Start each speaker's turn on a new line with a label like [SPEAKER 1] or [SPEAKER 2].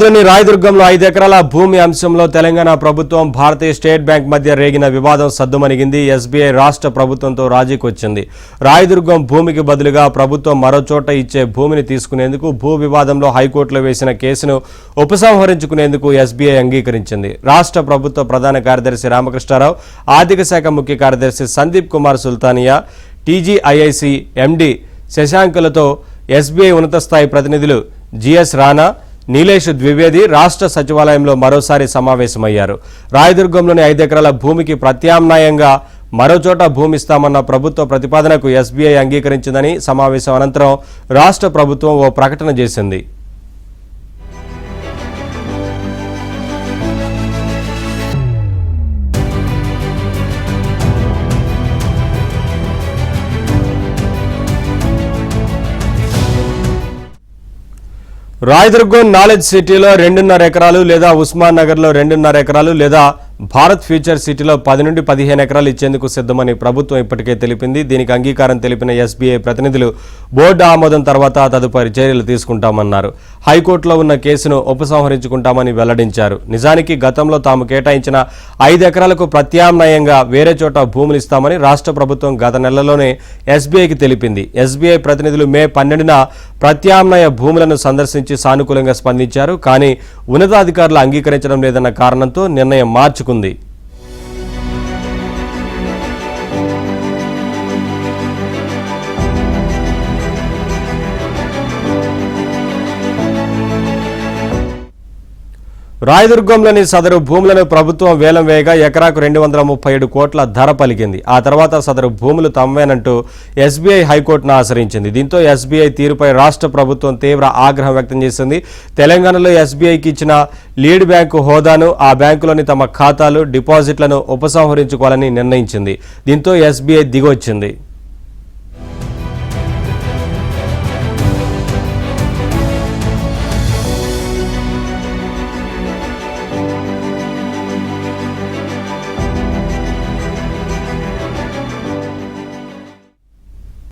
[SPEAKER 1] హైదరాబాద్లోని రాయదుర్గంలో 5 ఎకరాల భూమి అంశంలో తెలంగాణ ప్రభుత్వం భారతీయ స్టేట్ బ్యాంక్ మధ్య రేగిన వివాదం సద్దుమణిగింది. ఎస్బీఐ రాష్ట్ర ప్రభుత్వంతో రాజీకి వచ్చింది. రాయదుర్గం భూమికి బదులుగా ప్రభుత్వం మరో చోట ఇచ్చే భూమిని తీసుకునేందుకు భూ వివాదంలో హైకోర్టులో వేసిన కేసును ఉపసంహరించుకునేందుకు ఎస్బీఐ అంగీకరించింది. రాష్ట్ర ప్రభుత్వ ప్రధాన కార్యదర్శి రామకృష్ణారావు, ఆర్థిక శాఖ ముఖ్య కార్యదర్శి సందీప్ కుమార్ సుల్తానియా, టీజీఐఐసి ఎండీ శశాంకులతో ఎస్బీఐ ఉన్నత స్థాయి ప్రతినిధులు జిఎస్ రాణా, నీలేష్ ద్వివేది రాష్ట్ర సచివాలయంలో మరోసారి సమావేశమయ్యారు. రాయదుర్గంలోని 5 ఎకరాల భూమికి ప్రత్యామ్నాయంగా మరోచోట భూమి ఇస్తామన్న ప్రభుత్వ ప్రతిపాదనకు ఎస్బీఐ అంగీకరించిందని సమావేశం అనంతరం రాష్ట్ర ప్రభుత్వం ఓ ప్రకటన చేసింది. రాయదుర్గం నాలెడ్జ్ సిటీలో 2.5 ఎకరాలు లేదా ఉస్మాన్ నగర్లో 2.5 ఎకరాలు లేదా భారత్ ఫ్యూచర్ సిటీలో 10 నుండి 15 ఎకరాలు ఇచ్చేందుకు సిద్ధమని ప్రభుత్వం ఇప్పటికే తెలిపింది. దీనికి అంగీకారం తెలిపిన ఎస్బీఐ ప్రతినిధులు బోర్డు ఆమోదం తర్వాత తదుపరి చర్యలు తీసుకుంటామన్నారు. హైకోర్టులో ఉన్న కేసును ఉపసంహరించుకుంటామని వెల్లడించారు. నిజానికి గతంలో తాము కేటాయించిన 5 ఎకరాలకు ప్రత్యామ్నాయంగా వేరే చోట భూములు ఇస్తామని రాష్ట్ర ప్రభుత్వం గత నెలలోనే ఎస్బీఐకి తెలిపింది. ఎస్బీఐ ప్రతినిధులు మే 12న ప్రత్యామ్నాయ భూములను సందర్శించి సానుకూలంగా స్పందించారు. కానీ ఉన్నతాధికారులు అంగీకరించడం లేదన్న కారణంతో నిర్ణయం మార్చుకుంది. రాయదుర్గంలోని సదరు భూములను ప్రభుత్వం వేలం వేయగా ఎకరాకు 237 కోట్ల ధర పలికింది. ఆ తర్వాత సదరు భూములు తమవేనంటూ ఎస్బీఐ హైకోర్టును ఆశ్రయించింది. దీంతో ఎస్బీఐ తీరుపై రాష్ట్ర ప్రభుత్వం తీవ్ర ఆగ్రహం వ్యక్తం చేసింది. తెలంగాణలో ఎస్బీఐకి ఇచ్చిన లీడ్ బ్యాంకు హోదాను, ఆ బ్యాంకులోని తమ ఖాతాలు, డిపాజిట్లను ఉపసంహరించుకోవాలని నిర్ణయించింది. దీంతో ఎస్బీఐ దిగొచ్చింది.